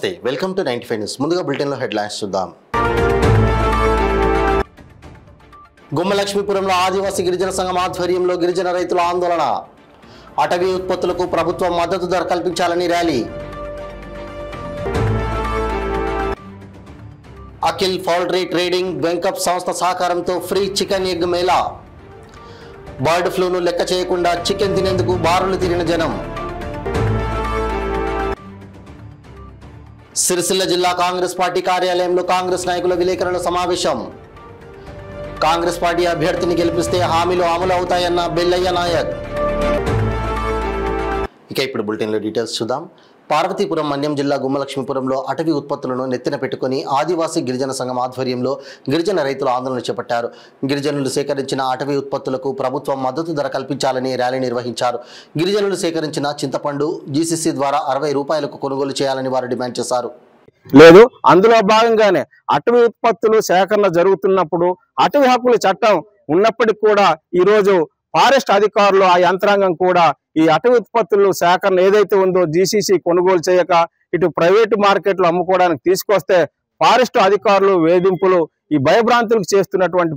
నమస్తే welcome to 95 news ముందుగా bulletin లో హెడ్లైన్స్ చూద్దాం గుమ్మలక్ష్మీపురంలో ఆదివాసీ గిరిజన సంఘం ఆధ్వర్యంలో గిరిజన రైతుల ఆందోళన అటవీ ఉత్పత్తులకు ప్రభుత్వం మద్దతు ధర కల్పించాలని ర్యాలీ అఖిల్ పౌల్ట్రీ ట్రేడింగ్ వెంకప్ సంస్థ సహకారంతో ఫ్రీ చికెన్ ఎగ్ మేళా బర్డ్ ఫ్లూను లెక్క చేయకుండా చికెన్ తినేందుకు బారులు తీరిన జనం సిరిసిల్ల జిల్లా కాంగ్రెస్ పార్టీ కార్యాలయంలో కాంగ్రెస్ నాయకుల విలేకరుల సమావేశం కాంగ్రెస్ పార్టీ అభ్యర్థిని గెలిపిస్తే హామీలు అమలు అవుతాయన్న బెల్లయ్య నాయక్ ఇక ఇప్పుడు బులెటిన్లో డీటెయిల్స్ చూద్దాం పార్వతీపురం మన్యం జిల్లా గుమ్మలక్ష్మీపురంలో అటవీ ఉత్పత్తులను నెత్తిన పెట్టుకుని ఆదివాసీ గిరిజన సంఘం ఆధ్వర్యంలో గిరిజన రైతులు ఆందోళన చేపట్టారు గిరిజనులు సేకరించిన అటవీ ఉత్పత్తులకు ప్రభుత్వం మద్దతు ధర కల్పించాలని ర్యాలీ నిర్వహించారు గిరిజనులు సేకరించిన చింతపండు జీసీసీ ద్వారా 60 రూపాయలకు కొనుగోలు చేయాలని వారు డిమాండ్ చేశారు లేదు అందులో భాగంగానే అటవీ ఉత్పత్తులు సేకరణ జరుగుతున్నప్పుడు అటవీ హక్కుల చట్టం ఉన్నప్పటికీ కూడా ఈ రోజు ఫారెస్ట్ అధికారులు ఆ యంత్రాంగం కూడా ఈ అటవీ ఉత్పత్తులు సేకరణ ఏదైతే ఉందో జీసీసీ కొనుగోలు చేయక ఇటు ప్రైవేటు మార్కెట్లో అమ్ముకోవడానికి తీసుకొస్తే ఫారెస్ట్ అధికారులు వేధింపులు ఈ భయభ్రాంతులకు చేస్తున్నటువంటి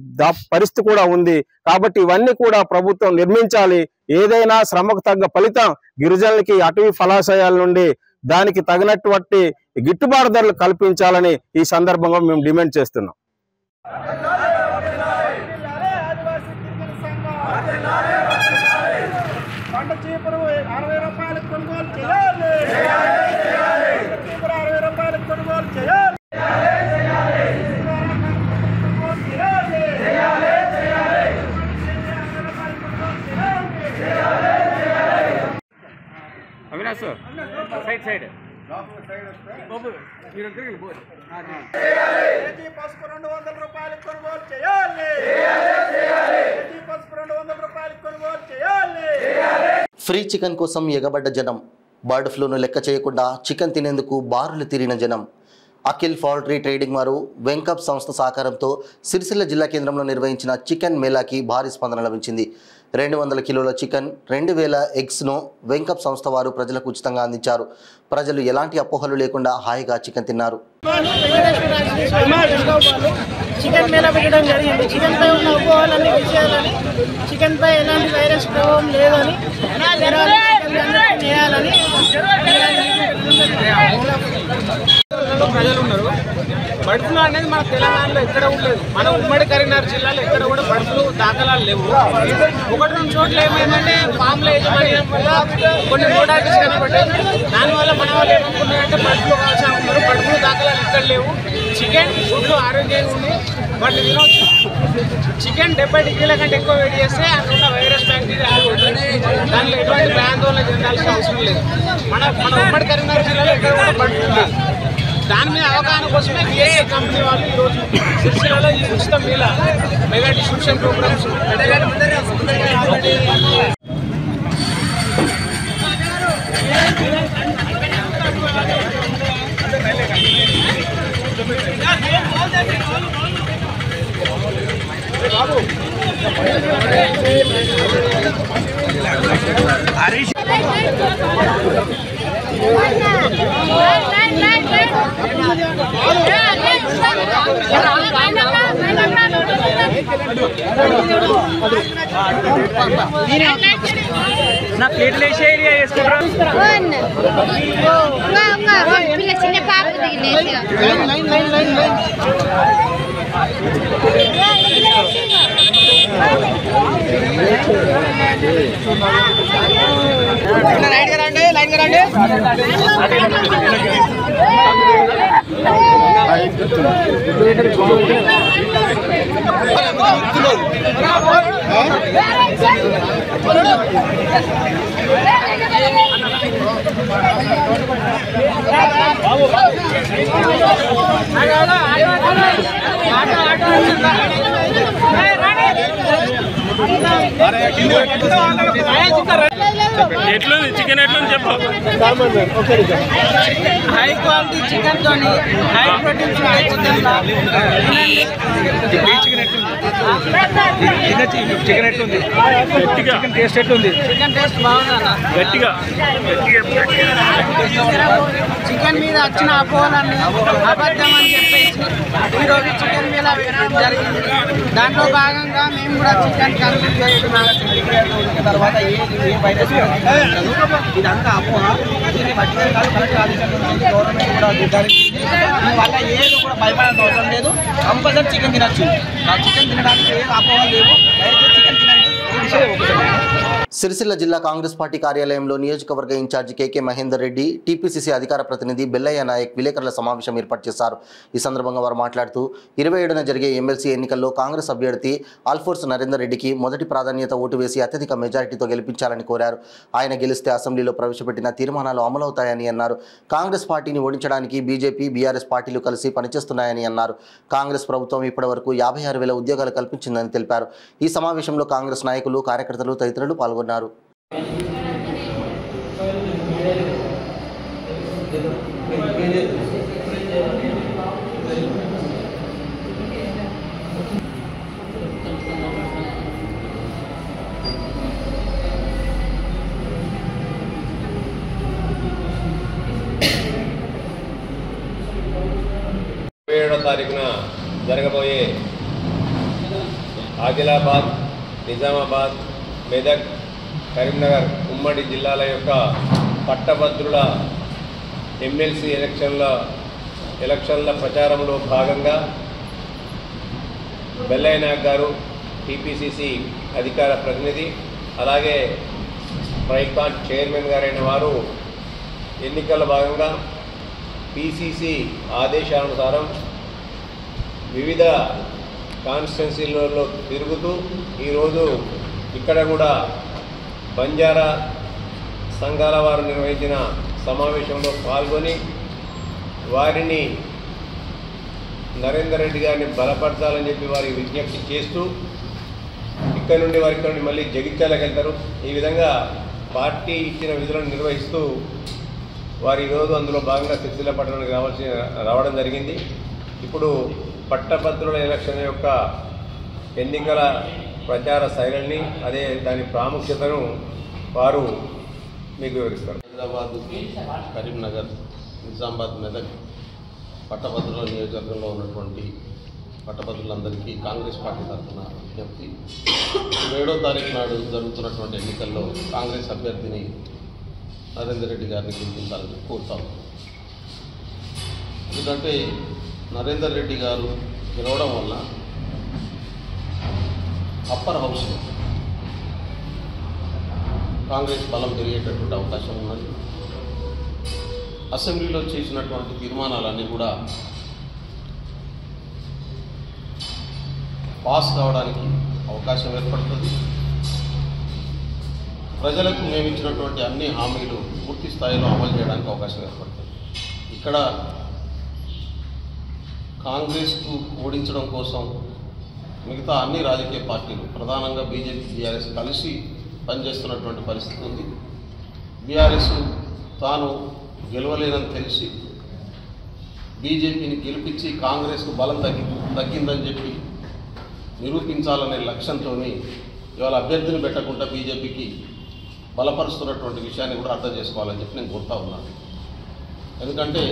పరిస్థితి కూడా ఉంది కాబట్టి ఇవన్నీ కూడా ప్రభుత్వం నిర్మించాలి ఏదైనా శ్రమకు తగ్గ ఫలితం గిరిజనులకి అటవీ ఫలాశయాల నుండి దానికి తగినటువంటి గిట్టుబాటు ధరలు కల్పించాలని ఈ సందర్భంగా మేము డిమాండ్ చేస్తున్నాం అవినాష్ సైడ్ పసుపు 200 రూపాయలు కొనుగోలు చేయాలి పసుపు 200 రూపాయలు కొనుగోలు చేయాలి ఫ్రీ చికెన్ కోసం ఎగబడ్డ జనం బర్డ్ ఫ్లూను లెక్క చేయకుండా చికెన్ తినేందుకు బారులు తీరిన జనం అఖిల్ పౌల్ట్రీ ట్రేడింగ్ వారు వెంకప్ సంస్థ సహకారంతో సిరిసిల్ల జిల్లా కేంద్రంలో నిర్వహించిన చికెన్ మేళాకి భారీ స్పందన లభించింది 200 కిలోల చికెన్ 2000 ఎగ్స్ను వెంకప్ సంస్థ వారు ప్రజలకు ఉచితంగా అందించారు ప్రజలు ఎలాంటి అపోహలు లేకుండా హాయిగా చికెన్ తిన్నారు చికెన్ మేళా పెట్టడం జరిగింది చికెన్ పై ఉన్న అపోహలన్నీ విషయాలని చికెన్ పై ఎలాంటి వైరస్ ప్రభావం లేదని చేయాలని ప్రజలు ఉన్నారు బర్డ్ ఫ్లూ అనేది మన తెలంగాణలో ఎక్కడ ఉండలేదు మన ఉమ్మడి కరీంనగర్ జిల్లాలో ఎక్కడ కూడా బర్డ్ ఫ్లూ దాఖలాలు లేవు 1-2 చోట్ల ఏమైందంటే ఫామ్ల యజమాన్యం వల్ల కొన్ని మోడాలిటీస్ కనబడ్డాయి దానివల్ల మన వాళ్ళు ఏమనుకున్నారంటే బర్డ్ ఫ్లూ కావాల్సిన ఉన్నారు బర్డ్ ఫ్లూ దాఖలాలు ఎక్కడ లేవు చికెన్ గుడ్లు ఆరోగ్యంగా ఉంది వాటిని తినవచ్చు చికెన్ 70 డిగ్రీల కంటే ఎక్కువ వేడి చేస్తే అందులో వైరస్ బ్యాక్టీరియా దానిలో ఎటువంటి భయాందోళన చెందాల్సిన అవసరం లేదు మన ఉమ్మడి కరీంనగర్ జిల్లాలో ఎక్కడ కూడా బర్డ్ ఫ్లూ లేదు దాని మీద అవగాహన కోసమే బిఏఏ కంపెనీ వాళ్ళు ఈరోజు సిరిసిల్లలో ఈ ఉచిత మేళా మెగా డిస్ట్రిబ్యూషన్ ప్రోగ్రామ్స్ నా ప్లేట్లు వేసే ఏరియా వేసుకుంటారు చిన్న పాప లైన్ రండి ఎట్లుంది చికెన్ ఎట్లుంది చెప్పు. హై క్వాలిటీ చికెన్ తోని హై ప్రోటీన్స్ ఉంటాయి చికెన్ ఎట్లుంది గట్టిగా టేస్ట్ ఎట్లుంది చికెన్ టేస్ట్ బాగుందా గట్టిగా చికెన్ మీద వచ్చిన అపోహలన్నీ అబద్ధం అని చెప్పేసి ఈరోజు చికెన్ మీద పెట్టడం జరిగింది. దాంట్లో భాగంగా మేము కూడా చికెన్ కన్సూమ్ చేస్తున్నాం. తర్వాత ఏ వైరస్ ఇదంతా అపోహ. దీన్ని బట్టి కరెక్ట్ ఆదేశాలు గవర్నమెంట్ కూడా నిర్ధారించింది. దీనివల్ల ఏది కూడా భయపడాల్సిన అవసరం లేదు. కంపల్సరీ చికెన్ తినచ్చు. చికెన్ తినడానికి ఏది అపోహ లేవు. దయచేసి చికెన్ తినండి. ఈ విషయం ఒకటి. సిరిసిల్ల జిల్లా కాంగ్రెస్ పార్టీ కార్యాలయంలో నియోజకవర్గ ఇన్ఛార్జి కేకే మహేందర్ రెడ్డి, టీపీసీసీ అధికార ప్రతినిధి బెల్లయ్య నాయక్ విలేకరుల సమావేశం ఏర్పాటు చేశారు. ఈ సందర్భంగా వారు మాట్లాడుతూ 27న జరిగే ఎమ్మెల్సీ ఎన్నికల్లో కాంగ్రెస్ అభ్యర్థి ఆల్ఫోర్స్ నరేందర్ రెడ్డికి మొదటి ప్రాధాన్యత ఓటు వేసి అత్యధిక మెజారిటీతో గెలిపించాలని కోరారు. ఆయన గెలిస్తే అసెంబ్లీలో ప్రవేశపెట్టిన తీర్మానాలు అమలవుతాయని అన్నారు. కాంగ్రెస్ పార్టీని ఓడించడానికి బీజేపీ, బీఆర్ఎస్ పార్టీలు కలిసి పనిచేస్తున్నాయని అన్నారు. కాంగ్రెస్ ప్రభుత్వం ఇప్పటివరకు 56,000 ఉద్యోగాలు కల్పించిందని తెలిపారు. ఈ సమావేశంలో కాంగ్రెస్ నాయకులు, కార్యకర్తలు తదితరులు పాల్గొన్నారు. తారీఖున జరగబోయే ఆదిలాబాద్, నిజామాబాద్, మెదక్, కరీంనగర్ ఉమ్మడి జిల్లాల యొక్క పట్టభద్రుల ఎమ్మెల్సీ ఎలక్షన్ల ప్రచారంలో భాగంగా బెల్లయ్య నాయక్ గారు, టీపీసీసీ అధికార ప్రతినిధి, అలాగే ట్రైకాన్ చైర్మన్ గారైన వారు ఎన్నికల భాగంగా పీసీసీ ఆదేశానుసారం వివిధ కాన్స్టిట్యున్సీలలో తిరుగుతూ ఈరోజు ఇక్కడ కూడా బంజారా సంఘాల వారు నిర్వహించిన సమావేశంలో పాల్గొని వారిని నరేందర్ రెడ్డి గారిని బలపరచాలని చెప్పి వారికి విజ్ఞప్తి చేస్తూ ఇక్కడ నుండి మళ్ళీ జగిత్యాలకు వెళ్తారు. ఈ విధంగా పార్టీ ఇచ్చిన విధులను నిర్వహిస్తూ వారు ఈరోజు అందులో భాగంగా సిరిసిల్ల పట్టణానికి రావడం జరిగింది. ఇప్పుడు పట్టభద్రుల ఎలక్షన్ యొక్క ఎన్నికల ప్రచార శైలిని, అదే దాని ప్రాముఖ్యతను వారు మీకు వివరిస్తారు. హైదరాబాద్, కరీంనగర్, నిజామాబాద్, మెదక్ పట్టభద్రుల నియోజకవర్గంలో ఉన్నటువంటి పట్టభద్రులందరికీ కాంగ్రెస్ పార్టీ తరఫున విజ్ఞప్తి. 7వ తారీఖు నాడు జరుగుతున్నటువంటి ఎన్నికల్లో కాంగ్రెస్ అభ్యర్థిని నరేందర్ రెడ్డి గారిని గెలిపించాలని కోరుతాం. ఎందుకంటే నరేందర్ రెడ్డి గారు గెలవడం వల్ల అప్పర్ హౌస్లో కాంగ్రెస్ బలం పెరిగేటటువంటి అవకాశం ఉన్నది. అసెంబ్లీలో చేసినటువంటి తీర్మానాలన్నీ కూడా పాస్ కావడానికి అవకాశం ఏర్పడుతుంది. ప్రజలకు మేము ఇచ్చినటువంటి అన్ని హామీలు పూర్తి స్థాయిలో అమలు చేయడానికి అవకాశం ఏర్పడుతుంది. ఇక్కడ కాంగ్రెస్కు ఓడించడం కోసం మిగతా అన్ని రాజకీయ పార్టీలు, ప్రధానంగా బీజేపీ, బీఆర్ఎస్ కలిసి పనిచేస్తున్నటువంటి పరిస్థితి ఉంది. బీఆర్ఎస్ తాను గెలవలేనని తెలిసి బీజేపీని గెలిపించి కాంగ్రెస్కు బలం తగ్గిందని చెప్పి నిరూపించాలనే లక్ష్యంతో ఇవాళ అభ్యర్థిని పెట్టకుండా బీజేపీకి బలపరుస్తున్నటువంటి విషయాన్ని కూడా అర్థం చేసుకోవాలని చెప్పి నేను కోరుతా ఉన్నాను. ఎందుకంటే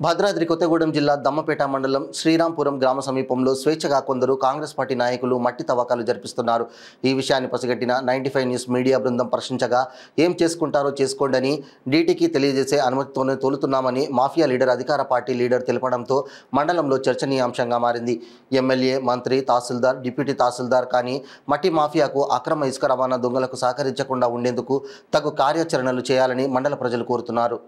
భద్రాద్రి కొత్తగూడెం జిల్లా దమ్మపేట మండలం శ్రీరాంపురం గ్రామ సమీపంలో స్వేచ్ఛగా కొందరు కాంగ్రెస్ పార్టీ నాయకులు మట్టి తవ్వకాలు జరిపిస్తున్నారు. ఈ విషయాన్ని పసిగట్టిన 95 న్యూస్ మీడియా బృందం ప్రశ్నించగా ఏం చేసుకుంటారో చేసుకోండని, డీటీకి తెలియజేసే అనుమతితోనే తోలుతున్నామని మాఫియా లీడర్ అధికార పార్టీ లీడర్ తెలపడంతో మండలంలో చర్చనీయాంశంగా మారింది. ఎమ్మెల్యే, మంత్రి, తహసీల్దార్, డిప్యూటీ తహసీల్దార్ కానీ మట్టి మాఫియాకు, అక్రమ ఇసుక రవాణా దొంగలకు సహకరించకుండా ఉండేందుకు తగు కార్యాచరణలు చేయాలని మండల ప్రజలు కోరుతున్నారు.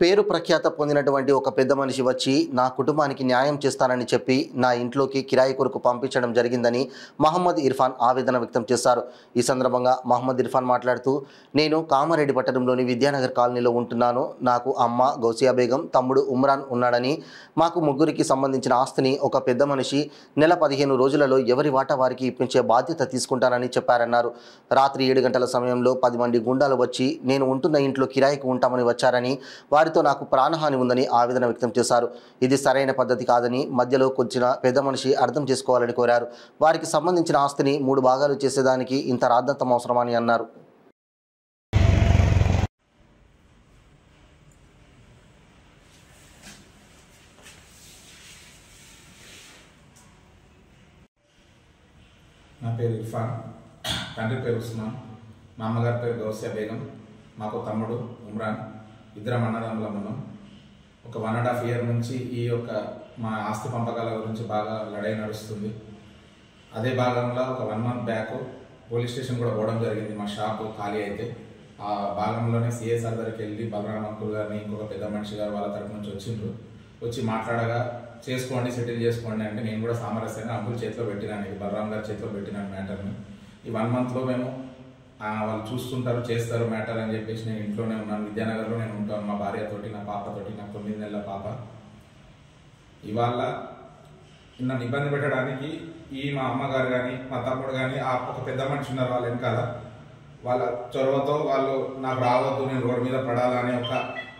పేరు ప్రఖ్యాత పొందినటువంటి ఒక పెద్ద మనిషి వచ్చి నా కుటుంబానికి న్యాయం చేస్తానని చెప్పి నా ఇంట్లోకి కిరాయి కొరకు పంపించడం జరిగిందని మహమ్మద్ ఇర్ఫాన్ ఆవేదన వ్యక్తం చేశారు. ఈ సందర్భంగా మహమ్మద్ ఇర్ఫాన్ మాట్లాడుతూ, నేను కామారెడ్డి పట్టణంలోని విద్యానగర్ కాలనీలో ఉంటున్నాను. నాకు అమ్మ గౌసియా బేగం, తమ్ముడు ఉమ్రాన్ ఉన్నాడని, మాకు ముగ్గురికి సంబంధించిన ఆస్తిని ఒక పెద్ద మనిషి నెల 15 రోజులలో ఎవరి వాటా వారికి ఇప్పించే బాధ్యత తీసుకుంటానని చెప్పారన్నారు. రాత్రి 7 గంటల సమయంలో 10 మంది గుండాలు వచ్చి నేను ఉంటున్న ఇంట్లో కిరాయికి ఉంటామని వచ్చారని, వారితో నాకు ప్రాణహాని ఉందని ఆవేదన వ్యక్తం చేశారు. ఇది సరైన పద్ధతి కాదని మధ్యలో వచ్చిన పెద్ద మనిషి అర్థం చేసుకోవాలని కోరారు. వారికి సంబంధించిన ఆస్తిని 3 భాగాలు చేసేదానికి ఇంత రాద్ధాంతం అవసరమని అన్నారు. నా పేరు ఇర్ఫాన్, తండ్రి పేరు ఉస్మాన్, మా అమ్మగారి పేరు గౌసియా బేగం, మాకు తమ్ముడు ఉమ్రాన్, ఇద్దరం అన్నదమ్ములం ఉన్నాం. ఒక 1.5 year నుంచి ఈ యొక్క మా ఆస్తి పంపకాల గురించి బాగా లడై నడుస్తుంది. అదే భాగంలో ఒక 1 month బ్యాక్ పోలీస్ స్టేషన్ కూడా పోవడం జరిగింది. మా షాపు ఖాళీ అయితే ఆ భాగంలోనే సిఎస్ఆర్ దగ్గరికి వెళ్ళి బలరాం అంకుల్ గారిని, ఇంకొక పెద్ద మనిషి గారు వాళ్ళ తరఫు నుంచి వచ్చిండ్రు. వచ్చి మాట్లాడగా చేసుకోండి, సెటిల్ చేసుకోండి అంటే నేను కూడా సామరస్యంగా అంకుల్ చేతిలో పెట్టినాను, ఇది బలరాం గారి చేతిలో పెట్టినాను మ్యాటర్ని. ఈ 1 monthలో మేము వాళ్ళు చూస్తుంటారు, చేస్తారు మ్యాటర్ అని చెప్పేసి నేను ఇంట్లోనే ఉన్నాను. విద్యానగర్లో నేను ఉంటాను మా భార్యతోటి, నా పాపతోటి, నాకు 9 నెలల పాప. ఇవాళ నన్ను ఇబ్బంది పెట్టడానికి మా అమ్మగారు కానీ మా తమ్ముడు కానీ ఒక పెద్ద మనిషి ఉన్నారు వాళ్ళ వెనకాల. వాళ్ళ చొరవతో వాళ్ళు నాకు రావద్దు, నేను రోడ్డు మీద పడాలని ఒక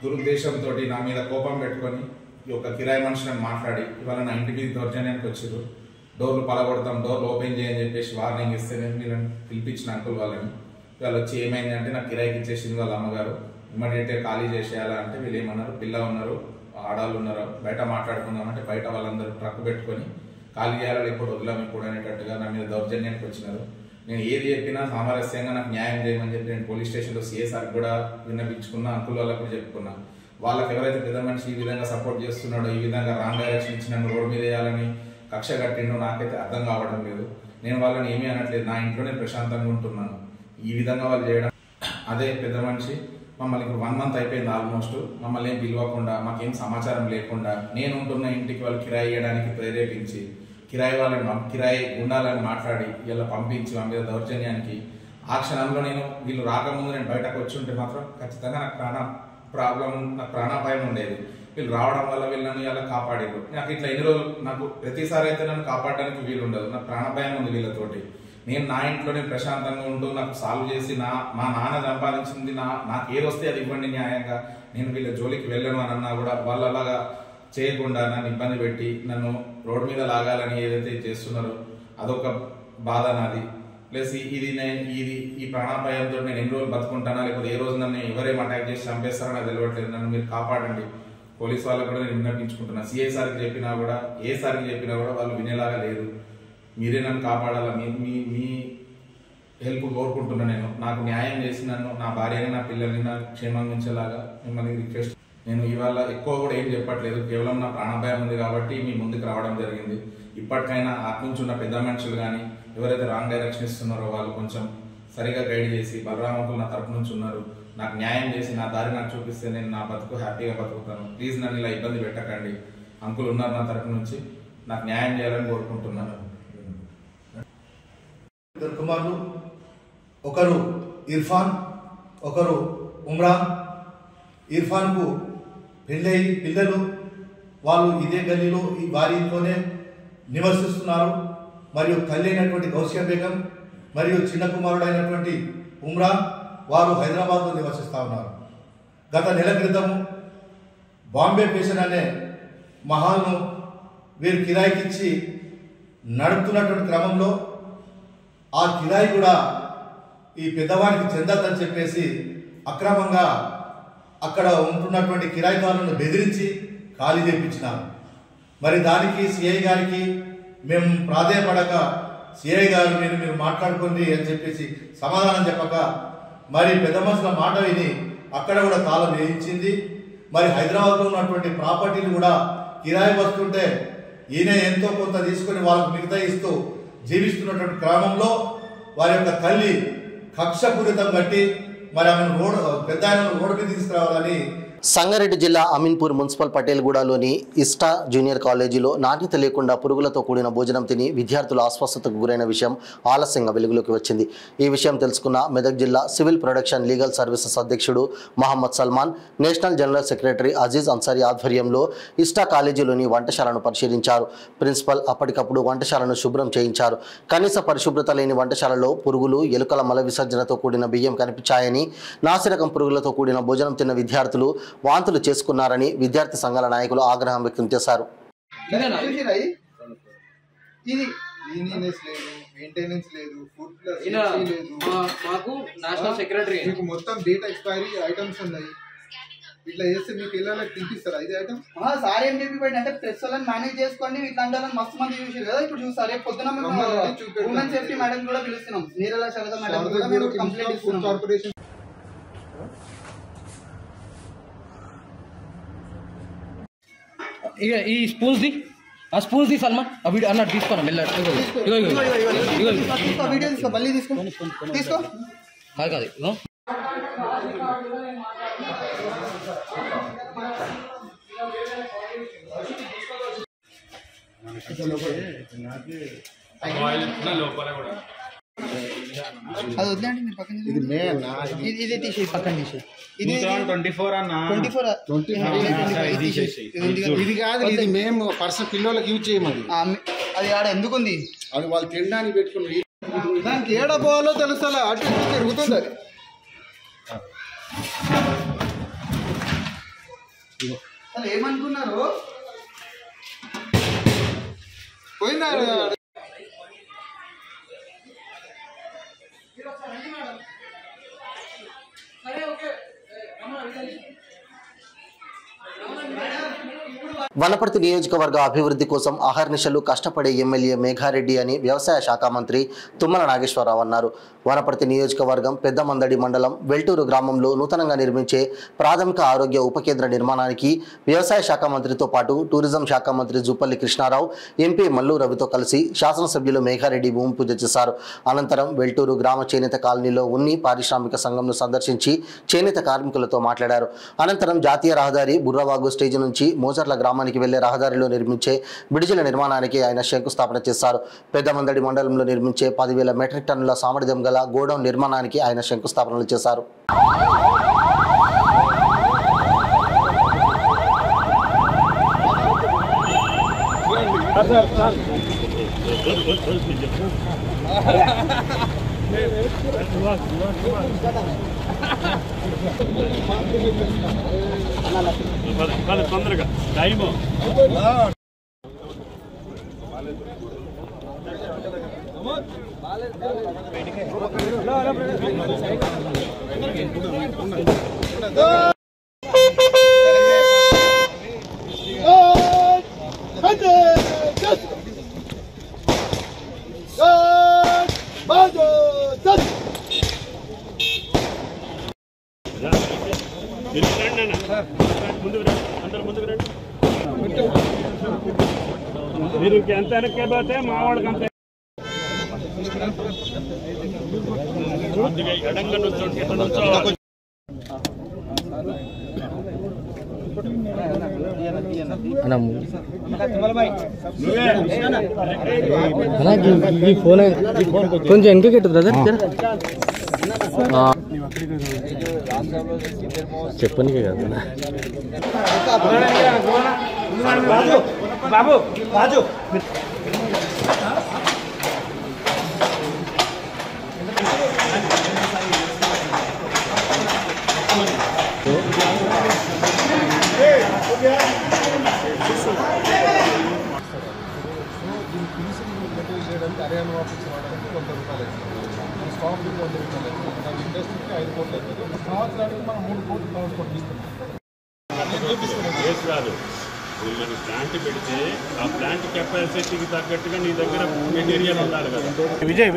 దురుద్దేశంతో నా మీద కోపం పెట్టుకొని ఈ యొక్క కిరాయి మనుషులను మాట్లాడి ఇవాళ నా ఇంటి మీద దౌర్జన్యానికి వచ్చారు. డోర్లు పలగొడతాం, డోర్లు ఓపెన్ చేయని చెప్పేసి వార్నింగ్ ఇస్తే నేను వీళ్ళని పిలిపించిన అంకుల్ వాళ్ళని. వాళ్ళు వచ్చి ఏమైంది అంటే నాకు కిరాయికి ఇచ్చేసింది వాళ్ళ అమ్మగారు, ఇమ్మీడియట్గా ఖాళీ చేసేయాలా అంటే వీళ్ళు ఏమన్నారు, పిల్ల ఉన్నారు, ఆడాళ్ళు ఉన్నారు, బయట మాట్లాడుకుందామంటే బయట వాళ్ళందరూ ట్రక్ పెట్టుకొని ఖాళీ చేయాలా లేకపోతే వదిలాం ఇప్పుడు అనేటట్టుగా నా మీద దౌర్జన్యానికి వచ్చినారు. నేను ఏది చెప్పినా సామరస్యంగా నాకు న్యాయం చేయమని చెప్పి నేను పోలీస్ స్టేషన్లో సిఎస్ఆర్కి కూడా విన్నపించుకున్నా, అంకుల్ వాళ్ళకి కూడా చెప్పుకున్నా. వాళ్ళకి ఎవరైతే పెద్ద మనిషి ఈ విధంగా సపోర్ట్ చేస్తున్నాడో, ఈ విధంగా రాంగ్ డైరెక్షన్ ఇచ్చి నన్ను రోడ్డు మీద వేయాలని కక్ష కట్టిండో నాకైతే అర్థం కావడం లేదు. నేను వాళ్ళని ఏమీ అనట్లేదు, నా ఇంట్లోనే ప్రశాంతంగా ఉంటున్నాను. ఈ విధంగా వాళ్ళు చేయడం, అదే పెద్ద మనిషి మమ్మల్ని ఇప్పుడు 1 month అయిపోయింది ఆల్మోస్ట్, మమ్మల్ని ఏం పిలవకుండా మాకేం సమాచారం లేకుండా నేను ఉంటున్న ఇంటికి వాళ్ళు కిరాయి ఇవ్వడానికి ప్రేరేపించి కిరాయి గుండాలని మాట్లాడి ఇలా పంపించి మా మీద దౌర్జన్యానికి, ఆ క్షణంలో నేను వీళ్ళు రాకముందు నేను బయటకు వచ్చి ఉంటే మాత్రం ఖచ్చితంగా నాకు ప్రాణాపాయం ఉండేది. వీళ్ళు రావడం వల్ల వీళ్ళని ఇలా కాపాడారు. నాకు ఇట్లా ఎన్ని రోజులు నాకు ప్రతిసారి అయితే నన్ను కాపాడడానికి వీలు ఉండదు, నాకు ప్రాణభయం ఉంది వీళ్ళతోటి. నేను నా ఇంట్లోనే ప్రశాంతంగా ఉంటూ నాకు సాల్వ్ చేసి మా నాన్న సంపాదించింది నాకు ఏది వస్తే అది ఇవ్వండి న్యాయంగా, నేను వీళ్ళ జోలికి వెళ్ళను అని అన్నా కూడా వాళ్ళు అలాగా చేయకుండా నన్ను ఇబ్బంది పెట్టి నన్ను రోడ్డు మీద లాగాలని ఏదైతే చేస్తున్నారో అదొక బాధ నాది. ప్లస్ ఈ ప్రాణాపాయంతో నేను ఎన్ని రోజులు బతుకుంటానా, లేకపోతే ఏ రోజు నన్ను ఎవరేం అటాక్ చేసి చంపేస్తారో నాకు తెలియట్లేదు. నన్ను మీరు కాపాడండి. పోలీస్ వాళ్ళకు కూడా నేను విన్నపించుకుంటున్నా. సిఐసార్కి చెప్పినా కూడా, ఏ సార్కి చెప్పినా కూడా వాళ్ళు వినేలాగా లేదు. మీరే నన్ను కాపాడాలా, మీ హెల్ప్ కోరుకుంటున్నా. నేను నాకు న్యాయం చేసి నన్ను, నా భార్యని, నా పిల్లల్ని నా క్షేమంగా ఉంచేలాగా మిమ్మల్ని రిక్వెస్ట్. నేను ఇవాళ ఎక్కువ కూడా ఏం చెప్పట్లేదు, కేవలం నా ప్రాణభయం ఉంది కాబట్టి మీ ముందుకు రావడం జరిగింది. ఇప్పటికైనా అట్నుంచి ఉన్న పెద్ద మనుషులు కానీ ఎవరైతే రాంగ్ డైరెక్షన్ ఇస్తున్నారో వాళ్ళు కొంచెం సరిగా గైడ్ చేసి, బలరామకులు నా తరపు నుంచి ఉన్నారు, నాకు న్యాయం చేసి నా దారి నాకు చూపిస్తే నేను నా బతుకు హ్యాపీగా బతుకుతాను. ప్లీజ్ నన్ను ఇలా ఇబ్బంది పెట్టకండి. అంకుల్ ఉన్నారు నా తరపు నుంచి, నాకు న్యాయం చేయాలని కోరుకుంటున్నాను. 2 కుమారులు, ఒకరు ఇర్ఫాన్, ఒకరు ఉమ్రాన్. ఇర్ఫాన్కు పెళ్ళయి పిల్లలు, వాళ్ళు ఇదే గల్లీలో వారి ఇంట్లోనే నివసిస్తున్నారు. మరియు తల్లి అయినటువంటి గౌసియా బేగం మరియు చిన్న కుమారుడైనటువంటి ఉమ్రాన్ వారు హైదరాబాద్లో నివసిస్తూ ఉన్నారు. గత నెల క్రితం బాంబే పేషన్ అనే మహాల్ను వీరు కిరాయికి ఇచ్చి నడుపుతున్నటువంటి క్రమంలో ఆ కిరాయి కూడా ఈ పెద్దవాడికి చెందద్దని చెప్పేసి అక్రమంగా అక్కడ ఉంటున్నటువంటి కిరాయిదారులను బెదిరించి ఖాళీ చేయించినారు. మరి దానికి సిఐ గారికి మేము ప్రాధేయపడక, సిఐ గారు మీరు మాట్లాడుకోండి అని చెప్పేసి సమాధానం చెప్పక, మరి పెద్ద మనుషుల మాట విని అక్కడ కూడా తాళం వేయించింది. మరి హైదరాబాద్లో ఉన్నటువంటి ప్రాపర్టీలు కూడా కిరాయి వస్తుంటే ఈయన ఎంతో కొంత తీసుకొని వాళ్ళకు మిగతా ఇస్తూ జీవిస్తున్నటువంటి క్రమంలో వారి యొక్క తల్లి కక్షపూరితం బట్టి మరి ఆమెను పెద్ద ఆయనను రోడ్డుకి తీసుకురావాలని సంగారెడ్డి జిల్లా అమీన్పూర్ మున్సిపల్ పటేల్గూడలోని ఇస్టా జూనియర్ కాలేజీలో నాణ్యత లేకుండా పురుగులతో కూడిన భోజనం తిని విద్యార్థులు అస్వస్థతకు గురైన విషయం ఆలస్యంగా వెలుగులోకి వచ్చింది. ఈ విషయం తెలుసుకున్న మెదక్ జిల్లా సివిల్ ప్రొడక్షన్ లీగల్ సర్వీసెస్ అధ్యక్షుడు Mohammed Salman, national general secretary Aziz Ansari ఆధ్వర్యంలో ఇస్టా కాలేజీలోని వంటశాలను పరిశీలించారు. ప్రిన్సిపల్ అప్పటికప్పుడు వంటశాలను శుభ్రం చేయించారు. కనీస పరిశుభ్రత లేని వంటశాలలో పురుగులు, ఎలుకల మల విసర్జనతో కూడిన బియ్యం కనిపించాయని, నాసిరకం పురుగులతో కూడిన భోజనం తిన్న విద్యార్థులు వాంతులు చేసుకున్నారని విద్యార్థి సంఘాల నాయకులు ఆగ్రహం వ్యక్తం చేశారు. మొత్తం డేట్ ఎక్స్పైరీ ఐటమ్స్ ఉన్నాయి. ఇట్లా చేస్తే మీకు ఎలా తినిపిస్తారా ఇది ఐటమ్? సార్ ఏం చెప్పి అంటే ప్రెస్ వాళ్ళని మేనేజ్ చేసుకోండి. ఇట్లాంటి వాళ్ళని మస్తు మంది చూసారు కదా. ఇప్పుడు చూసారు రేపు పొద్దున ఉమెన్ సేఫ్టీ మేడం కూడా పిలుస్తున్నాం. నీరళ శారద మేడం కూడా మేము కంప్లైంట్ ఇస్తున్నాం. కార్పొరేషన్ ఈ స్పూన్స్ ది సల్మాన్ ఆ వీడియో అన్నట్టు తీసుకోండి మెల్ల వీడియో తీసుకో మళ్ళీ తీసుకో కాదు అది వదిలేండి మీరు పక్కన. ఇది మే అన్న, ఇది తీసేయి పక్కన తీసేయి. ఇది 24 అన్న, 24 ఇది కాదు, ఇది మేము పర్సనల్ పిల్లలకి యూజ్ చేయమది. అది ఆడ ఎందుకుంది? అది వాళ్ళు తినడానికి పెట్టుకుని దానికి ఏడ పోవాలో తెలుసా, అటు ఇటు తిరుగుతుంది. అది అసలు ఏమనుకున్నారు? పోయినా వనపర్తి నియోజకవర్గ అభివృద్ధి కోసం అహర్నిశలు కష్టపడే ఎమ్మెల్యే మేఘారెడ్డి అని వ్యవసాయ శాఖ మంత్రి తుమ్మల నాగేశ్వరరావు అన్నారు. వనపర్తి నియోజకవర్గం పెద్దమందడి మండలం వెల్టూరు గ్రామంలో నూతనంగా నిర్మించే ప్రాథమిక ఆరోగ్య ఉప కేంద్ర నిర్మాణానికి వ్యవసాయ శాఖ మంత్రితో పాటు టూరిజం శాఖ మంత్రి జూపల్లి కృష్ణారావు, ఎంపీ మల్లు రవితో కలిసి శాసనసభ్యులు మేఘారెడ్డి భూమి పూజ చేశారు. అనంతరం వెల్టూరు గ్రామ చేనేత కాలనీలో ఉన్ని పారిశ్రామిక సంఘంను సందర్శించి చేనేత కార్మికులతో మాట్లాడారు. అనంతరం జాతీయ రహదారి బుర్రవాగు స్టేజ్ నుంచి మోజర్ల గ్రామానికి వెళ్లే రహదారిలో నిర్మించే బ్రిడ్జిల నిర్మాణానికి ఆయన శంకుస్థాపన చేశారు. పెద్దమందడి మండలంలో నిర్మించే 10,000 మెట్రిక్ టన్నుల సామర్థ్యం గల గోడౌన్ నిర్మాణానికి ఆయన శంకుస్థాపనలు చేశారు. తొందరగా టైము మీరు ఎంత వెనక్కి పోతే మా వాళ్ళకి అంతే. అందుకే ఎడంగా నుంచో కొంచెం వెనక కట్టు బ్రదర్. చెప్పనికే కాదు బాబు రాజు హర్యానా ఆఫీస్ వాడడానికి 100 రూపాయలు అవుతుంది. స్టాక్ 100 రూపాయలు అవుతుంది. దాని ఇండస్ట్రీకి 5 కోట్లు అవుతుంది. సంవత్సరానికి మనం 3 కోట్లు ట్రాన్స్పోర్ట్ ఇస్తున్నాం. రాదు మనం ప్లాంట్ పెడితే ఆ ప్లాంట్ కెపాసిటీకి తగ్గట్టుగా నీ దగ్గర మెటీరియల్ ఉండాలి కదా. విజయ్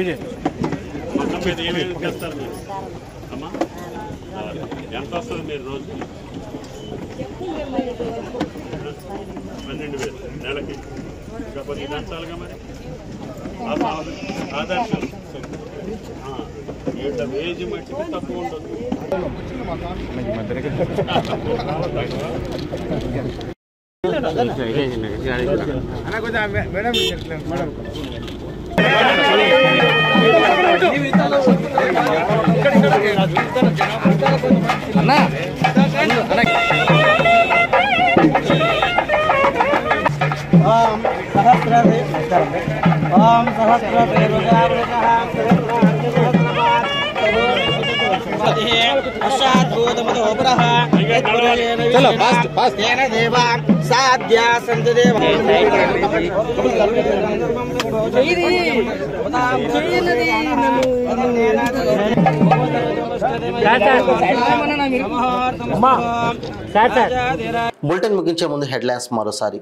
మొత్తం మీద ఏమేమి చేస్తారు మీరు అమ్మా? ఎంత వస్తుంది మీరు రోజు? 12,000 నెలకి. కాకపోతే ఇది అంచాలిగా మరి ఆదర్శం వేజ్ మట్టికి తప్పు ఉండదు. బులెటిన్ ముగించే ముందు హెడ్లైన్స్ మరోసారి.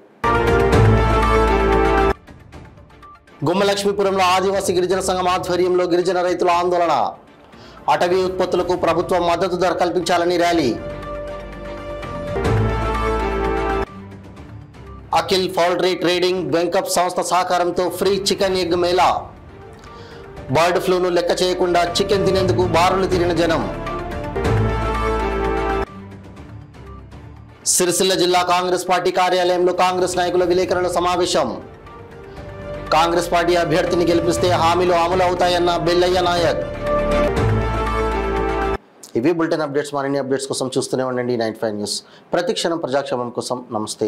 గుమ్మలక్ష్మీపురంలో ఆదివాసీ గిరిజన సంఘం ఆధ్వర్యంలో గిరిజన రైతుల ఆందోళన. అటవీ ఉత్పత్తులకు ప్రభుత్వం మద్దతు ధర కల్పించాలని ర్యాలీ. అఖిల్ పౌల్ట్రీ ట్రేడింగ్ వెంకప్ సంస్థ సహకారంతో ఫ్రీ చికెన్ ఎగ్ మేళా. బర్డ్ ఫ్లూను లెక్క చేయకుండా చికెన్ తినేందుకు బారులు తీరిన జనం. సిరిసిల్ల జిల్లా కాంగ్రెస్ పార్టీ కార్యాలయంలో కాంగ్రెస్ నాయకుల విలేకరుల సమావేశం. కాంగ్రెస్ పార్టీ అభ్యర్థిని గెలిపిస్తే హామీలు అమలు అవుతాయన్న బెల్లయ్య నాయక్. ఇవి బులెటిన్ అప్డేట్స్. మరిన్ని అప్డేట్స్ కోసం చూస్తూనే ఉండండి 95 న్యూస్. ప్రతి క్షణం ప్రజాక్షేమం కోసం. నమస్తే.